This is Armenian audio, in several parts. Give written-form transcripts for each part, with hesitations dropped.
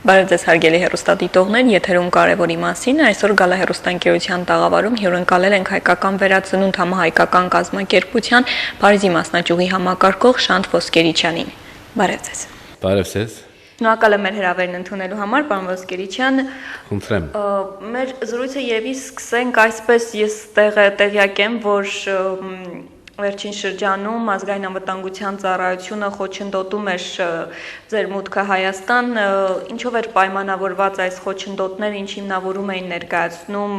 Բարև ձեզ հարգելի հեռուստադիտողներ, եթերում կարևորի մասին այսօր Գալա հեռուստաընկերության տաղավարում հյուրընկալել ենք հայկական վերածնունդ համահայկական կազմակերպության Փարիզի մասնաճյուղի համակարգող Շանթ Ոսկերիչյանին։ Բարև ձեզ։ Բարև ձեզ։ Շնորհակալ եմ մեր հրավերն ընդունելու համար, պարոն Ոսկերիչյան։ Խնդրեմ։ Մեր զրույցը երևի սկսենք այսպես, ես տեղյակ եմ, որ վերջին շրջանում ազգային անվտանգության ծառայությունը խոչընդոտում էր ձեր մուտքը Հայաստան, ինչով էր պայմանավորված այս խոչընդոտները, ինչ հիմնավորում էին ներկայացնում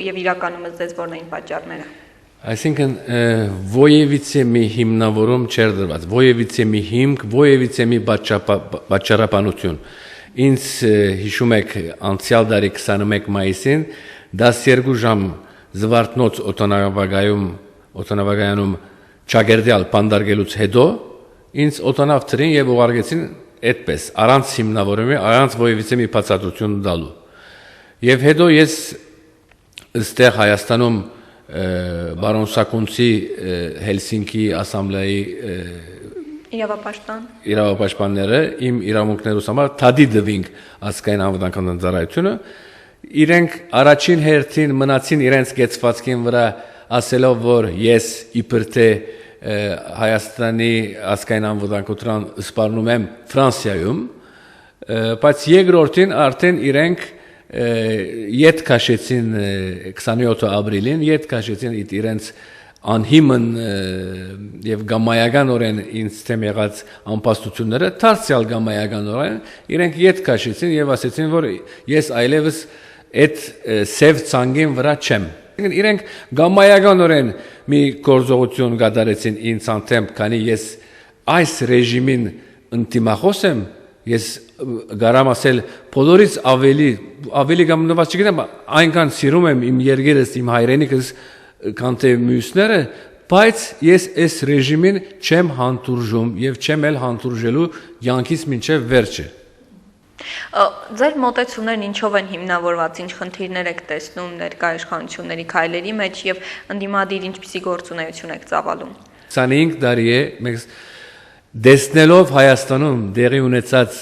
եւ իրականում ձեզ որն էին պատճառները։ Այսինքն ոևիցե մի հիմնավորում չէր դրված, ոևիցե մի հիմք, ոևիցե մի պատճառաբանություն։ Ինձ հիշում եք անցյալ տարի 21 մայիսին 12 ժամ Զվարթնոց օդանավակայանում ճագերդյալ պանդարգելուց հետո ինձ օդանավ թրին եւ ուղարկեցին այդպես առանց հիմնավորումի, առանց ոևիցե մի բացատրություն տալու։ Եվ հետո ես այստեղ Հայաստանում Բարոն Սակունցի Հելսինկի ասամբլեայի իրավապաշտպանները իմ իրավունքներուս համար թադի դվինք ազգային անվտանգության ծառայությունը իրենք առաջին հերթին մնացին իրենց գեցվածքին վրա ասելով որ ես իբր թե Հայաստանի ազգային անվտանգության սպառնում եմ Ֆրանսիայում բայց երկրորդին արդեն իրենք ետ քաշեցին 27 ապրիլին ետ քաշեցին իրենց անհիմն եւ գամայականորեն ինձ թեմ եղած անպաստությունները դարձյալ գամայականորեն իրենք ետ քաշեցին եւ ասեցին որ ես այլևս այդ սև ցանգին վրա չեմ իրենք գամայականորեն մի գործողություն կատարեցին ինձ անթեմ քանի ես այս ռեժիմին ընդդիմախոս եմ ես գարամ ասել բոլորից ավելի կամ նվազ չգիտեմ այնքան սիրում եմ իմ երկերս իմ հայրենիքս քան թե մյուսները բայց ես այս ռեժիմին չեմ հանդուրժում եւ չեմ էլ հանդուրժելու յանքից մինչեւ վերջը Ձեր մոտեցումներն ինչով են հիմնավորված, ինչ խնդիրներ եք տեսնում ներկայ իշխանությունների քայլերի մեջ եւ ընդդիմադիր ինչպիսի գործունեություն եք ծավալում 25 տարի է մենք դեսնելով Հայաստանում դեղի ունեցած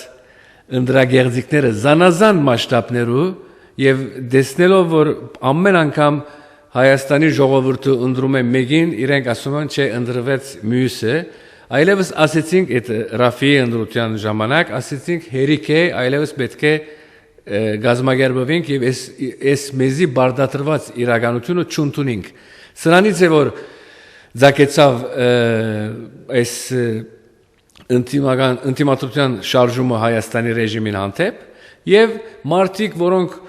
ընդրագեղձիկները զանազան մասշտաբներու եւ դեսնելով որ ամեն անգամ Հայաստանի ժողովուրդը ընդրում է մեկին իրենք ասում են չէ ընդրվեց մյուսը այլևս ասեցինք այդ Ռաֆիի ընդրության ժամանակ ասեցինք հերիք է այլևս պետք է գազագերբվենք եւ այս մեզի բարդատրված իրականությունը չընդունենք սրանից է որ ձակեցավ այս ինտիմատության շարժումը Հայաստանի ռեժիմին հանդեպ եւ մարդիկ որոնք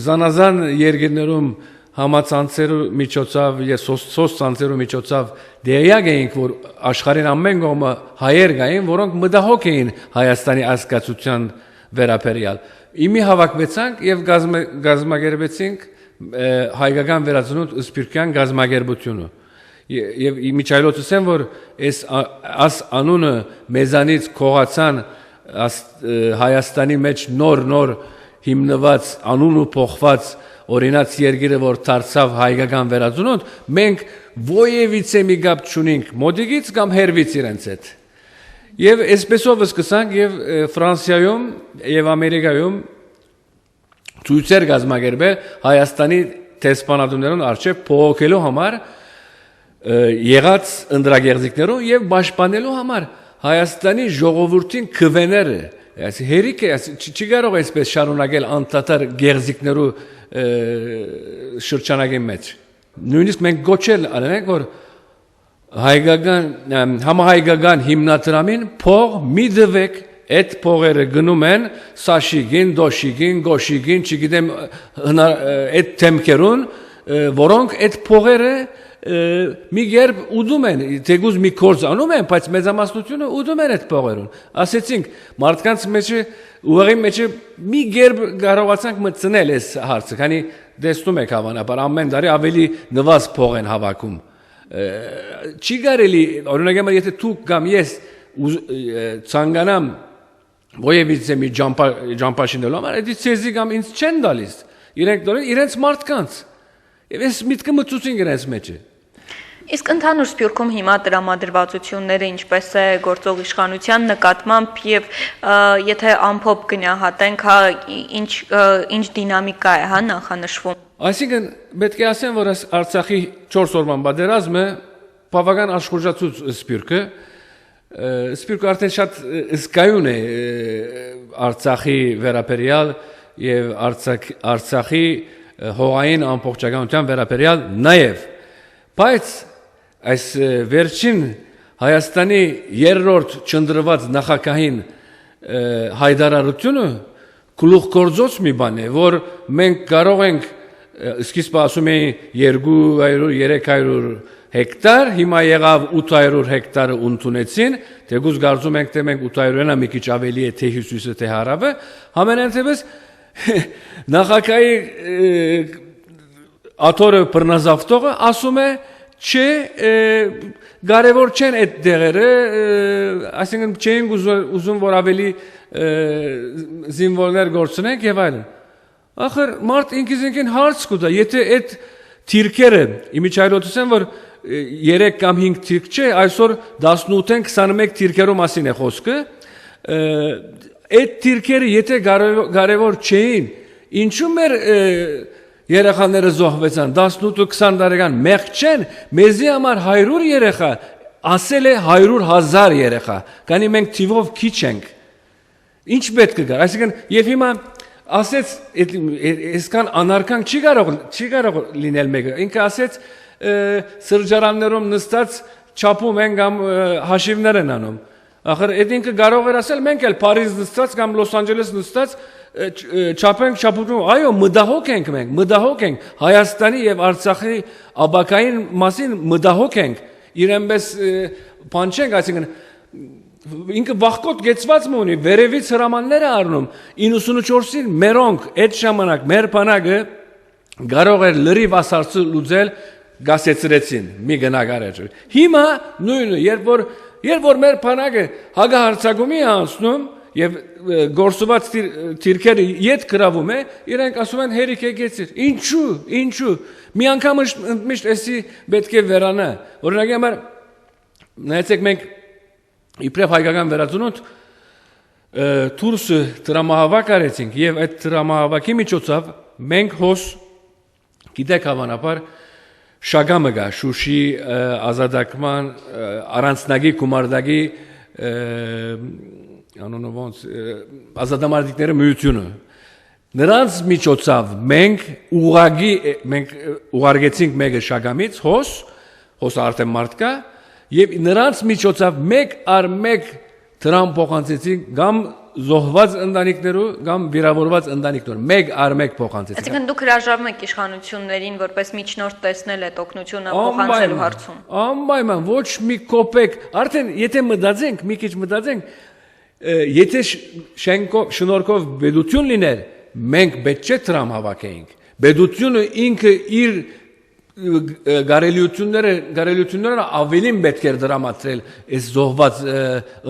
զանազան երկրներում համացանցերու միջոցով եւ սոցցանցերու միջոցով դերյակ էին որ աշխարհին ամեն կողմը հայեր կային որոնք մտահոգ էին Հայաստանի ազգացության վերաբերյալ իմի հավաքվեցանք եւ գազագերբեցինք հայկական վերածնունդ սպիրկյան գազագերբությունը եւ իմիջայլոցս են որ այս անունը մեզանից կողացան Հայաստանի մեջ նոր հիմնված անուն ու փոխված օրինաց երկիրը որ դարձավ հայկական վերածնունդ մենք ոևիցե մի գապ չունենք մոդիգից կամ հերվից իրենց հետ եւ այսպեսով սկսանք եւ Ֆրանսիայում եւ Ամերիկայում ցույցեր գազագերբել Հայաստանի տեսփանատուներուն արչեւ փոխելու համար եղած ընդրագեղձիկներով եւ պաշտպանելու համար Հայաստանի ժողովրդին քվեները հերիք է չի կարող այսպես շարունակել անդադար գեղձիկներու շրջանակի մեջ նույնիսկ մենք գոչել անենք որ համահայկական հիմնադրամին փող մի դվեք այդ փողերը գնում են Սաշիգին, Դոշիգին, Գոշիգին, չգիտեմ այդ թեմքերուն որոնք այդ փողերը մի երբ ուդում են թեգուզ մի կորձ անում են բայց մեծամասնությունը ուդում են այդ փողերուն ասեցինք մարդկանց մեջ ուղղի մեջ մի երբ կարողացանք մտցնել այս հարցը քանի դեսնում եք հավանաբար ամեն տարի ավելի նվազ փող են հավաքում չի կարելի օրինակ եմ եթե դու կամ ես ցանկանամ ոևիցե մի ջամփաշինելու համար դա ցեզի կամ ինձ չեն տալիս իրենք դորեն իրենց մարդկանց եւ ես միտքը մտցուցին իրենց մեջ Իսկ ընդհանուր Սփյուռքում հիմա տրամադրվածությունները ինչպես է գործող իշխանության նկատմամբ եւ եթե ամփոփ գնահատենք, հա ինչ դինամիկա է հա նախանշվում։ Այսինքն պետք է ասեմ, որ Արցախի 4 օրվան պատերազմը բավական աշխուժացուց Սփյուռքը Սփյուռքը արդեն շատ զգայուն է Արցախի վերաբերյալ եւ Արցախի հողային ամբողջականության վերաբերյալ նաեւ, բայց այս վերջին Հայաստանի երրորդ չնդրված նախագահին հայտարարությունը գլուխգործոց մի բան է, որ մենք կարող ենք սկիզբը ասում էին 200-300 հեկտար, հիմա եղավ 800 հեկտարը ընդունեցին, թեկուզ կարծում ենք թե մենք 800-ն մի քիչ ավելի է թե հյուսիսը թե հարավը, համենայնիվ նախագահի աթորը բռնազավթողը ասում է չէ, կարևոր չեն այդ դեղերը, այսինքն չեն ուզում, որ ավելի զինվորներ գործնենք եւ այլն։ Ախր մարդ ինքին հարց կուտա, եթե այդ թիրքերը, իմիջայլոց են, որ 3 կամ 5 թիրք չէ, այսօր 18-ն 21 թիրքերու մասին է խոսքը, այդ թիրքերը եթե կարևոր չէին, ինչու մեր երեխաները զոհվեցան 18-20 տարեկան մեղք չեն, մեզի համար 100 երեխա, ասել է 100,000 երեխա, քանի մենք թիվով քիչ ենք։ Ինչ պետք է գար, այսինքն եւ հիմա ասեց այսքան անարգանք չի կարող լինել մեկը, ինքը ասեց սրճարաններում նստած չափում են կամ հաշիվներ են անում։ Ախր այդ ինքը կարող էր ասել մենք էլ Փարիզ նստած կամ Լոս Անջելես նստած չափում, այո, մտահոգ ենք մենք, մտահոգ ենք Հայաստանի եւ Արցախի աբակային մասին մտահոգ ենք, իրենպես բան չենք, այսինքն ինքը վախկոտ գեցված մունի, վերևից հրամանները առնում 94-ին մերոնք այդ ժամանակ մեր բանակը կարող էր լրիվ ասարցը լուծել գասեցրեցին մի գնագարեջ։ Հիմա նույնը, երբ որ մեր բանակը հագահարցակումի անցնում եւ գործված թիրքերը իդ գրավում է, իրենք ասում են հերիք եկեցիր։ Ինչու։ Մի անգամ միշտ էսի պետք է վերանա։ Օրինակի համար նայեցեք մենք իբրև հայկական վերածնունդ դուրսը դրամահավաք արեցինք եւ այդ դրամահավաքի միջոցով մենք հոս գիտեք հավանաբար շագամը գա Շուշի ազատագրման առանցնագի գումարդագի անոնը ոնց ազատամարտիկները միությունը նրանց միջոցով մենք ուղարկեցինք մեկը շագամից հոս արդեն մարդկա եւ նրանց միջոցով մեկ առ մեկ դրամ փոխանցեցինք կամ զոհված ընտանիքներու կամ վիրավորված ընտանիքներու մեկ առ մեկ փոխանցեցինք։ Այսինքն դուք հրաժարվում եք իշխանություններին որպես միջնորդ տեսնել այդ օգնությունը փոխանցելու հարցում։ Անպայման ոչ մի կոպեկ, արդեն եթե մտածենք, մի քիչ մտածենք, եթե շնորհքով բեդություն լիներ, մենք պետք չէ դրամ հավաքեինք։ Բեդությունը ինքը իր գարելությունները ավելին պետք էր դրամատրել այս զոհված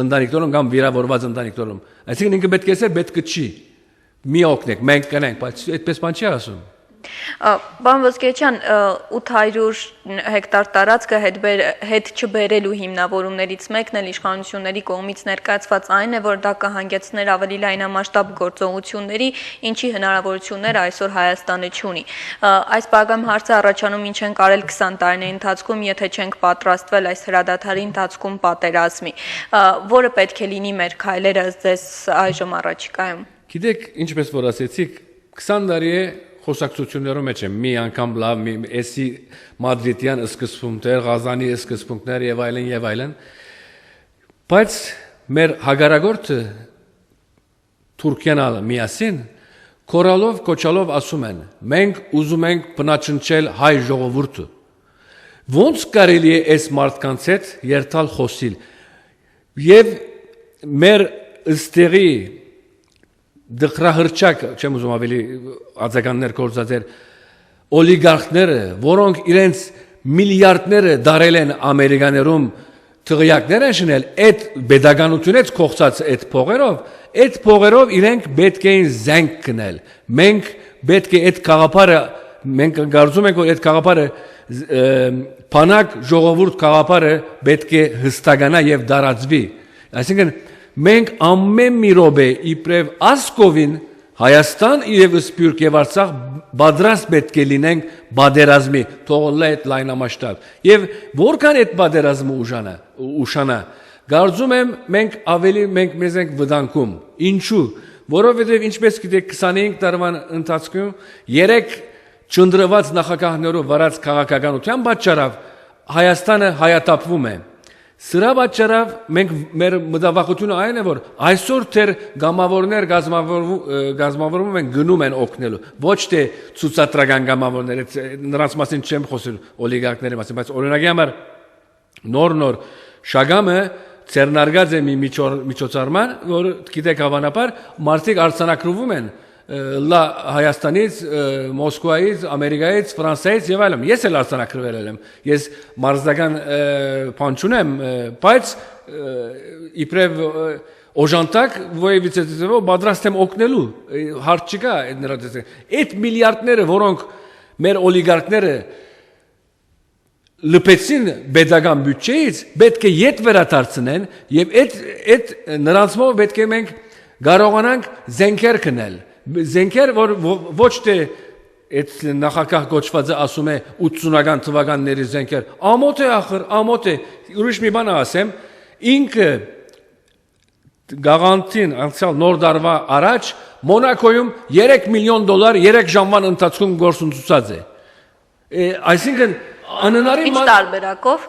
ընտանիքներում կամ վիրավորված ընտանիքներում։ Այսինքն ինքը պետք է ասել պետք չի։ Մի օգնեք, մենք կնենք, բայց այդպես բան չի ասում։ Պարոն Ոսկեչյան, 800 հեկտար տարածքը հետ չբերելու հիմնավորումներից մեկն էլ իշխանությունների կողմից ներկայացված այն է, որ դա կհանգեցներ ավելի լայնամասշտաբ գործողությունների, ինչի հնարավորությունները այսօր Հայաստանը չունի։ Այս բաղամ հարցը առաջանում ինչ են կարել 20 տարիների ընթացքում, եթե չենք պատրաստվել այս հրադադարի ընթացքում պատերազմի, որը պետք է լինի մեր քայլերը ձեզ այժմ առաջիկայում։ Գիտեք, ինչպես որ ասեցիք, 20 տարի է խոսակցություններում մեջ է մի անգամ լավ մի էսի մադրիդյան սկզբունքներ, Ղազանի սկզբունքներ եւ այլն, բայց մեր հագարագորտը Թուրքիան միասին կորալով կոչալով ասում են մենք ուզում ենք բնաճնչել հայ ժողովուրդը ոնց կարելի է այս մարդկանց հետ երթալ խոսիլ եւ մեր ըստեղի դխրահրճակ, չեմ ուզում ավելի արձագաններ գործածել, օլիգարխները, որոնք իրենց միլիարդները դարել են ամերիկաներում թղիակներ են շնել, այդ բեդականությունից կողծած այդ փողերով իրենք պետք էին զենք գնել։ Մենք պետք է այդ գաղափարը մենք կարծում ենք որ այդ գաղափարը բանակ ժողովուրդ գաղափարը պետք է հստականա եւ դարածվի այսինքն մենք ամեն մի րոպե իբրև ասկովին Հայաստան եւ Սփյուռք եւ Արցախ բادرաստ պետք է լինենք բادرազմի թողնել այդ լայնամասշտաբ եւ որքան այդ բادرազմը ուշանա Գարզում եմ մենք ավելի մենք մեզ ենք վտանգում ինչու որովհետեւ ինչպես գիտեք 25 տարվան ընթացքում 3 ճնդրված նախագահներով վարած քաղաքականության պատճառով Հայաստանը հայատապվում է Սրա պատճառով մենք մեր մտավախությունը այն է որ այսօր թեր գամավորներ գազմավորվում են գնում են օգնելու ոչ թե ցուցադրական գամավորներ նրանց մասին չեմ խոսել օլիգարխների մասին բայց օրինակի համար նոր շագամը ցերնարգած է մի միջոցառման որ գիտեք հավանաբար մարդիկ արցանակրվում են լա Հայաստանից, Մոսկվայից, Ամերիկայից, Ֆրանսիայից եւ այլն։ Ես էլ արցանակրվել եմ։ Ես մարզական բան չունեմ, բայց իբրև օժանտակ ոևիցեծով պատրաստ եմ օգնելու։ Հարց չկա այդ նրա դեպքում։ Այդ միլիարդները, որոնք մեր օլիգարխները լպեցին պետական բյուջեից, պետք է յետ վերադարձնեն եւ այդ նրանցով պետք է մենք կարողանանք զենքեր քնել Զենքեր որ ոչ թե այդ նախագահ կոչվածը ասում է 80-ական թվականների զենքեր ամոթ է ախր ամոթ է ուրիշ մի բան ասեմ ինքը գաղանտին անցյալ նոր դարվա առաջ Մոնակոյում $3 միլիոն 3 ժամվան ընթացքում գործունեացած է այսինքն անհնարին Ինչ տարբերակով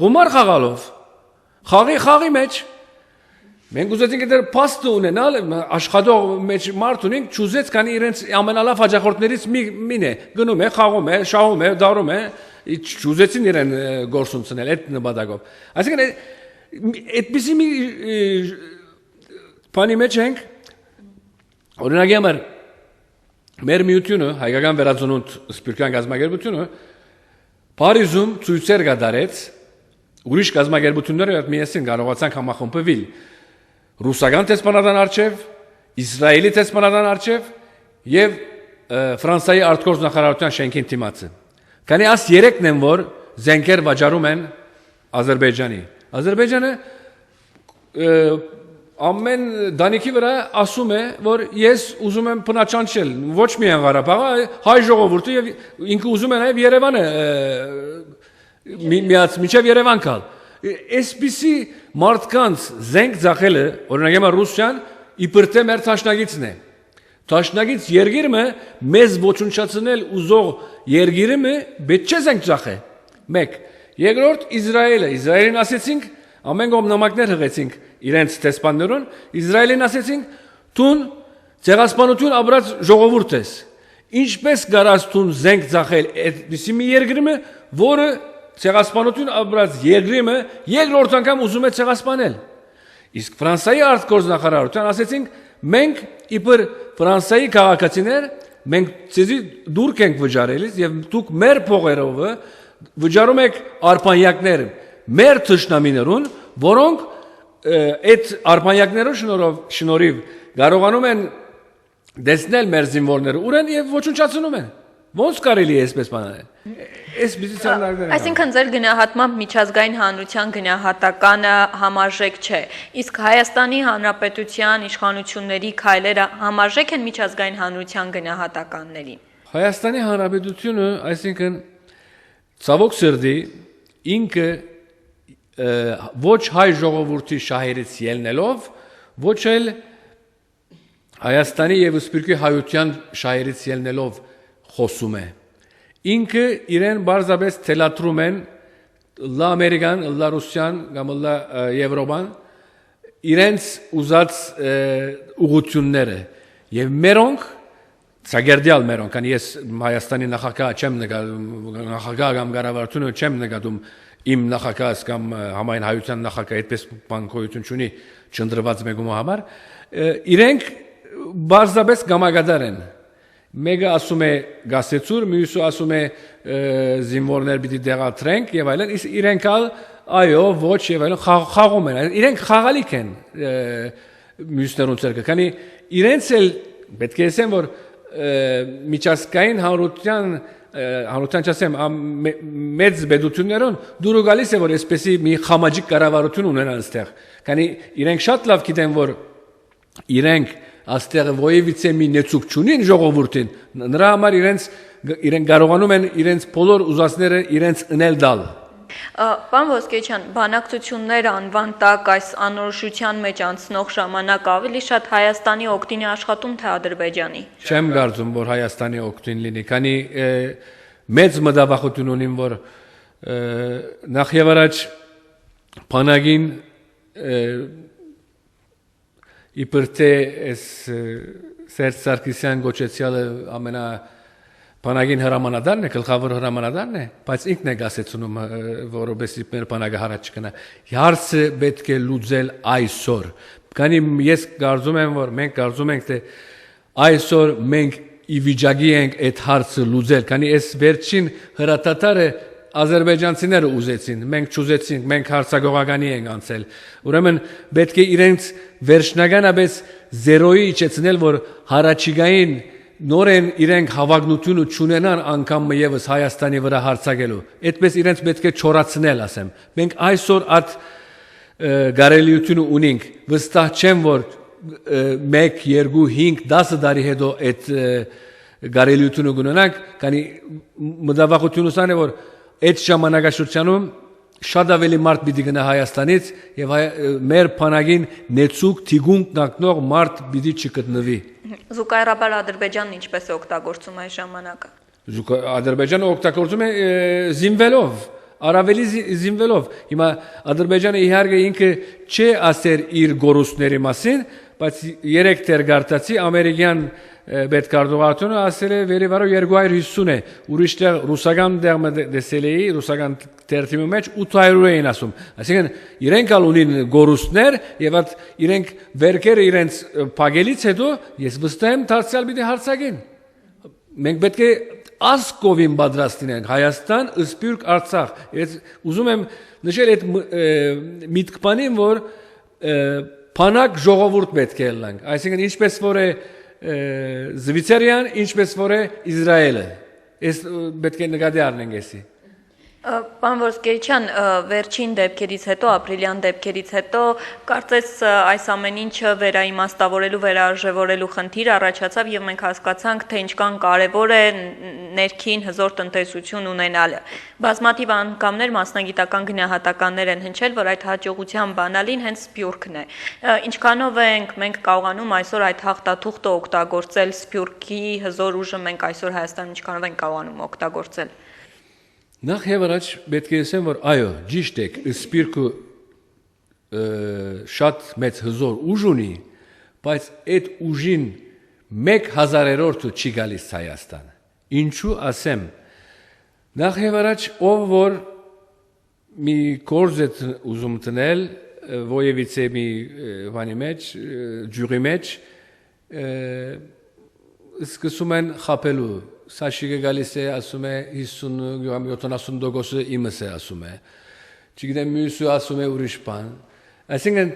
Գումար խաղալով խաղի մեջ Մենք ուզեցինք դեռ փաստը ունենալ աշխատող մեջ մարդ ունենք ճուզեց քանի իրենց ամենալավ հաջախորդներից մին է գնում է խաղում է շահում է դարում է ճուզեցին իրեն գործունեացնել այդ նպատակով այսինքն այդպիսի մի բանի մեջ ենք օրինակի համար մեր միությունը հայկական վերածնունդ սփյուռքյան գազագերբությունը Փարիզում ցույցեր կատարեց ուրիշ գազագերբությունները միասին կարողացան համախմբվել Ռուսական տեսփանատան արչև, Իսրայելի տեսփանատան արչև եւ Ֆրանսիայի արտգործնախարարության շենքին դիմացը։ Քանի աս 3-ն են որ զենքեր վաճառում են Ադրբեջանի։ Ադրբեջանը ամեն դանիքի վրա ասում է որ ես ուզում եմ բնաճանչել ոչ միայն Ղարաբաղը, հայ ժողովուրդը եւ ինքը ուզում է նաեւ Երևանը միացմիջև Երևան կալ։ Այսպիսի մարդկանց զենք ձախելը, օրինակ հիմա Ռուսիան իբր թե մեր ճաշնագիցն է։ Ճաշնագից երգիրը մեզ ոչնչացնել ուզող երգիրը պետք չէ զենք ձախե։ 1. Երկրորդ Իսրայելին ասեցինք ամեն կողմ նամակներ հղեցինք իրենց տեսփաններուն, Իսրայելին ասեցինք տուն ցեղասպանություն ապրած ժողովուրդ ես։ Ինչպես կարաս տուն զենք ձախել այդպիսի մի երգիրը, որը ցեղասպանություն ապրած երգիրը երկրորդ անգամ ուզում է ցեղասպանել։ Իսկ Ֆրանսիայի արտգործնախարարության ասեցինք մենք իբր Ֆրանսիայի քաղաքացիներ մենք ցեզի դուրք ենք վճարելիս եւ դուք մեր փողերով վճարում եք արբանյակներ մեր թշնամիներուն որոնք այդ արբանյակներով շնորհիվ կարողանում են դեսնել մեր զինվորները ուրեն եւ ոչնչացնում են ոնց կարելի է այսպես բանել այսպեսի ցանցներ Այսինքն ձեր գնահատմամբ միջազգային հանրության գնահատականը համարժեք չէ իսկ Հայաստանի Հանրապետության իշխանությունների քայլերը համարժեք են միջազգային հանրության գնահատականներին Հայաստանի Հանրապետությունը այսինքն ցավոք սրտի ինքը ոչ հայ ժողովրդի շահերից ելնելով ոչ էլ Հայաստանի եւ Սփյուռքի հայության շահերից ելնելով խոսում է ինքը իրեն բարձրապես թելադրում են լա ամերիկան լա ռուսիան կամ լա եվրոպան իրենց ուզած ուղությունները եւ մերոնք ցագերդյալ մերոնք քանի ես Հայաստանի նախագահ չեմ նախագահ կամ կառավարությունը չեմ նկատում իմ նախագահ կամ համայն հայության նախագահ այդպես բանկոյություն ունի չնդրված մեգումա համար իրենք բարձրապես գամագադար են Մեկը ասում է գասեցուր, մյուսը ասում է զինվորներ պիտի դեղատրենք եւ այլն, իրենք այո, ոչ եւ այլն խաղում են։ Իրենք խաղալիք են մյուսներուն ցերկը։ Քանի իրենց էլ պետք է ասեմ որ միջազգային հանրության չասեմ մեծ բեդություններուն դուրը գալիս է որ այսպեսի մի խամաջիկ կառավարություն ունենան այստեղ քանի իրենք շատ լավ գիտեն որ իրենք այստեղ ոևիցե մի նեցուկ չունին ժողովրդին նրա համար իրենք կարողանում են իրենց բոլոր ուզածները իրենց ընել դալ Պարոն Ոսկեչյան, բանակցություններ անվան տակ այս անորոշության մեջ անցնող ժամանակ ավելի շատ Հայաստանի օգտին է աշխատում թե Ադրբեջանի։ Չեմ կարծում, որ Հայաստանի օգտին լինի, քանի մեծ մտավախություն ունիմ, որ նախ եւ առաջ բանակին իբր թե Սերժ Սարգսյան գոչեցյալը ամենա Բանակին հրամանատարն է, գլխավոր հրամանատարն է, բայց ինքն է գասեցնում, որովհետեւ մեր բանակը հարաճ կնա։ Հարցը պետք է լուծել այսօր։ Քանի ես կարծում եմ, որ մենք կարծում ենք, թե այսօր մենք ի վիճակի ենք այդ հարցը լուծել, քանի այս վերջին հրատատարը ադրբեջանցիները ուզեցին, մենք չուզեցինք, մենք հարցագողականի ենք անցել։ Ուրեմն պետք է իրենց վերջնականապես զերոյի իջեցնել, որ հարաճիգային նորեն իրենք հավակնությունը չունենան անգամ եւս Հայաստանի վրա հարցակելու։ Այդպես իրենց պետք է չորացնել, ասեմ։ Մենք այսօր այդ գարելիությունը ունենք։ Վստահ չեմ, որ 1, 2, 5, 10 տարի հետո այդ գարելիությունը կունենանք, քանի մտավախությունս այն է, որ այդ ժամանակաշրջանում շատ ավելի մարդ պիտի գնա Հայաստանից եւ մեր բանակին նեցուկ թիգունք կանգնող մարդ պիտի չգտնվի։ Զուգահեռաբար Ադրբեջանն ինչպես է օգտագործում այս ժամանակը։ Ադրբեջանը օգտագործում է զինվելով, առավելի զինվելով։ Հիմա Ադրբեջանը իհարկե ինքը չի ասեր իր գորուստների մասին, բայց 3 տեր գարտացի ամերիկյան պետքարտուղարությունը ասել է վերևարը 250 է, ուրիշտեղ ռուսական դերմը դեսել էի, ռուսական տերթիմի մեջ 800 էին ասում։ Այսինքն իրենք ալ ունին գորուստներ եւ այդ իրենք վերքերը իրենց փակելից հետո ես վստահ եմ դարձյալ պիտի հարցակեն։ Մենք պետք է ասկովին պատրաստ լինենք Հայաստան, Սփյուռք, Արցախ։ Ես ուզում եմ նշել այդ միտքբանին, որ բանակ ժողովուրդ պետք է լինենք։ Այսինքն ինչպես որ է Զվիցերիան, ինչպես որ է Իսրայելը։ Ես պետք է նկատի առնենք էսի։ Պարոն Ոսկեչյան, վերջին դեպքերից հետո, ապրիլյան դեպքերից հետո, կարծես այս ամեն ինչը վերաիմաստավորելու, վերարժևորելու խնդիր առաջացավ եւ մենք հասկացանք, թե ինչքան կարեւոր է ներքին հզոր տնտեսություն ունենալը։ Բազմաթիվ անգամներ մասնագիտական գնահատականներ են հնչել, որ այդ հաջողության բանալին հենց Սփյուռքն է։ Ինչքանով ենք մենք կարողանում այսօր այդ հաղթաթուղթը օգտագործել Սփյուռքի հզոր ուժը մենք այսօր Հայաստանում ինչքանով ենք կարողանում օգտագործել։ Նախ եւ առաջ պետք է ասեմ, որ այո, ճիշտ է, Սփյուռքը շատ մեծ հզոր ուժ ունի, բայց այդ ուժին 1000-րդը չի գալիս Հայաստան։ Ինչու ասեմ, նախ եւ առաջ ով որ մի կորձ է ուզում տնել, ոևիցե մի բանի մեջ, ջուրի մեջ, սկսում են խապելու Սաշիկը գալիս է ասում է 50-70%-ը իմս է ասում է։ Չգիտեմ մյուսը ասում է ուրիշ բան։ Այսինքն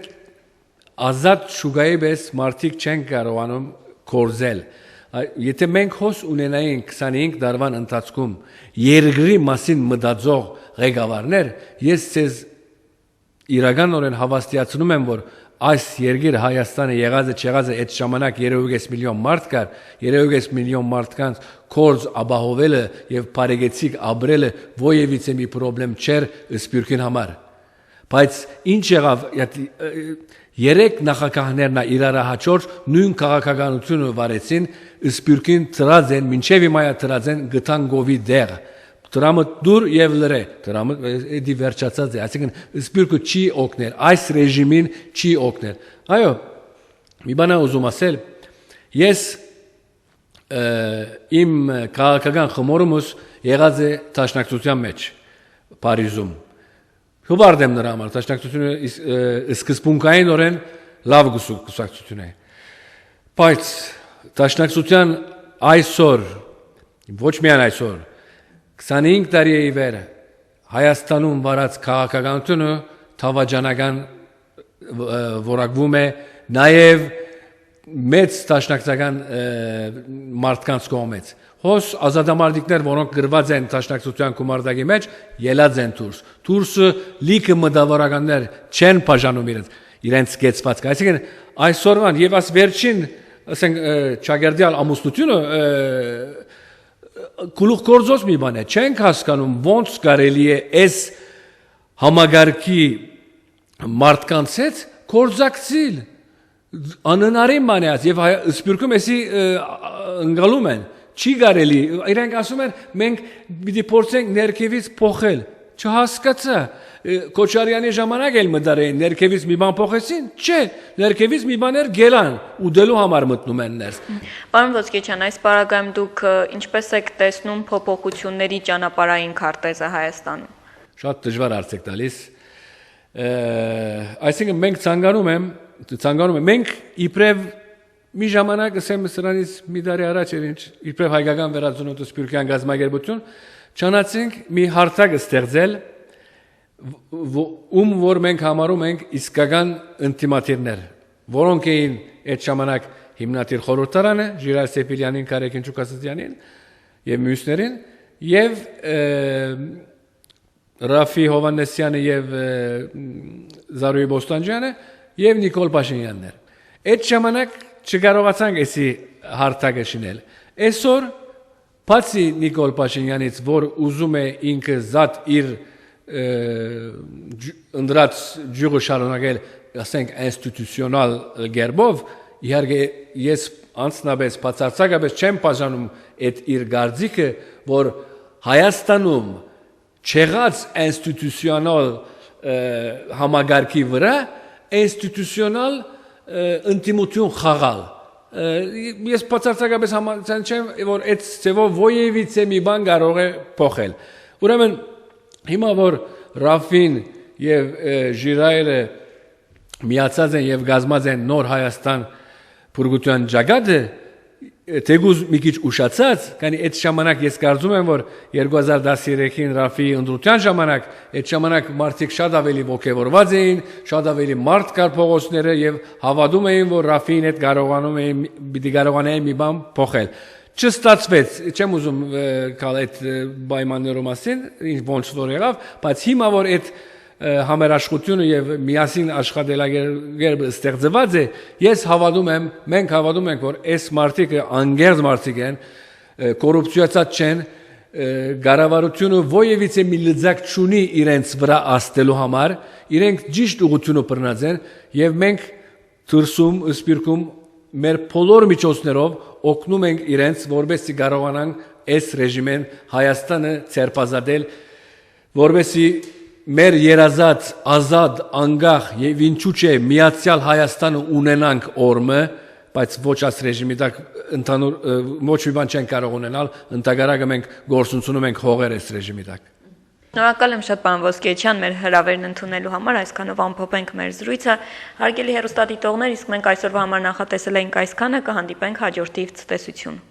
ազատ շուգայի պես մարդիկ չեն կարողանում կորզել։ Եթե մենք հոս ունենայինք 25 տարվան ընթացքում երկրի մասին մտածող ղեկավարներ, ես ցեզ իրականորեն հավաստիացնում եմ, որ այս երկիրը Հայաստանը եղածը չեղածը այդ ժամանակ 3.5 միլիոն մարդ կար, 3.5 միլիոն մարդկանց կորձ ապահովելը եւ բարեկեցիկ ապրելը ոևիցե մի խնդրեմ չէր Սփյուռքին համար։ Բայց ինչ եղավ, 3 նախագահներն իրար հաջորդ նույն քաղաքականությունը վարեցին, Սփյուռքին ծրած են, մինչեւ հիմա ծրած են գտան գովի դեր։ Դրամը դուր եւ լրե, դրամը էդի վերջացած է, այսինքն Սփյուռքը չի օգնել, այս ռեժիմին չի օգնել։ Այո, մի բան ուզում ասել, ես իմ քաղաքական խմորումս եղած է Դաշնակցության մեջ, Փարիզում։ Հուբարդ եմ նրա համար, Դաշնակցությունը սկզբունքայինորեն լավ գուսակցություն է։ Բայց Դաշնակցության այսօր, ոչ միայն այսօր, 25 տարի է վեր Հայաստանում վարած քաղաքականությունը թավաջանական որակվում է նաև մեծ տաշնակցական մարդկանց կողմից հոս ազատամարտիկներ, որոնք գրված են տաշնակցության գումարտակի մեջ, ելած են դուրսը լիքը մտավորականներ չեն բաժանում իրենց կեցվածքը, այսինքն այսօրվան եւ աս վերջին ասենք ճագերդյալ ամուսնությունը գլուխ գործոց մի բան է, չենք հասկանում ոնց կարելի է այս համագարկի մարդկանց հետ կորզակցիլ անհնարին բան է եւ սպիրկում էսի ընկալում են չի կարելի իրենք ասում են մենք պիտի փորձենք ներքևից փոխել չհասկացա Քոչարյանի ժամանակ էլ մտարեին ներքևից մի բան փոխեցին չէ ներքևից մի բաներ գելան ուդելու համար մտնում են ներս Պարոն Ոսկեչյան այս պարագայում դուք ինչպես եք տեսնում փոփոխությունների ճանապարհային քարտեզը Հայաստանում Շատ դժվար հարց եք տալիս այսինքն մենք ցանկանում եմ մենք իբրև մի ժամանակ ասեմ սրանից մի տարի առաջ էր ինչ իբրև հայկական վերածնունդ սպիրկյան գազագերբություն ճանաչենք մի հարթակ ստեղծել որ մենք համարում ենք իսկական ինտիմատիվներ որոնք էին այդ ժամանակ հիմնադիր խորհրդարանը Ժիրայր Սեփիլյանին Կարեկին Չուկասյանին եւ մյուսներին եւ Ռաֆի Հովանեսյանը եւ Զարուհի Բոստանջյանը եւ Նիկոլ Փաշինյաններ այդ ժամանակ չկարողացանք էսի հարթակը շինել այսօր բացի Նիկոլ Փաշինյանից որ ուզում է ինքը զատ իր ընդրած ջուրը շարունակել ասենք ինստիտուցիոնալ գերբով իհարկե ես անձնապես բացարձակապես չեմ բաժանում այդ իր գարձիկը որ Հայաստանում չեղած ինստիտուցիոնալ համագարկի վրա ինստիտուցիոնալ ինտիմություն խաղալ ես բացարձակապես համաձայն չեմ որ այդ ծևով ոյևիցե մի բան կարող է փոխել ուրեմն հիմա որ Ռաֆին եւ Ժիրայրը միացած են եւ գազմած են նոր Հայաստան փուրգության ճակատը թեգուզ մի քիչ ուշացած քանի այդ ժամանակ ես կարծում եմ որ 2013-ին Ռաֆի ընդրության ժամանակ այդ ժամանակ մարդիկ շատ ավելի ողջավորված էին շատ ավելի մարդ կար փողոցները եւ հավատում էին որ Ռաֆին հետ կարողանային մի բան փոխել չստացվեց չեմ ուզում կալ այդ պայմաններով մասին ոնց որ եղավ բայց հիմա որ այդ համերաշխությունը եւ միասին աշխատելագերբը ստեղծված է ես հավատում եմ մենք հավատում ենք որ այս մարտիկը անգերձ մարտիկ են կոռուպցիացած չեն գարավարությունը ոյևիցե մի լծակ չունի իրենց վրա աստելու համար իրենք ճիշտ ուղղությունը բռնած են եւ մենք դրսում սպիրկում մեր բոլոր միջոցներով օգնում ենք իրենց որովհետեւ կարողանան այս ռեժիմեն Հայաստանը ցերպազատել որովհետեւ մեր երազած ազատ անկախ եւ ինչու՞ չէ միացյալ Հայաստանը ունենանք օրմը բայց ոչ աս ռեժիմի տակ ընդհանուր ոչ մի բան չեն կարող ունենալ ընդհանրակը մենք գործունեություն ենք հողեր այս ռեժիմի տակ Շնորհակալ եմ շատ պարոն Ոսկեչյան մեր հրավերն ընդունելու համար այսքանով ամփոփենք մեր զրույցը հարգելի հեռուստադիտողներ իսկ մենք այսօրվա համար նախատեսել էինք այսքանը կհանդիպենք հաջորդի ցտեսություն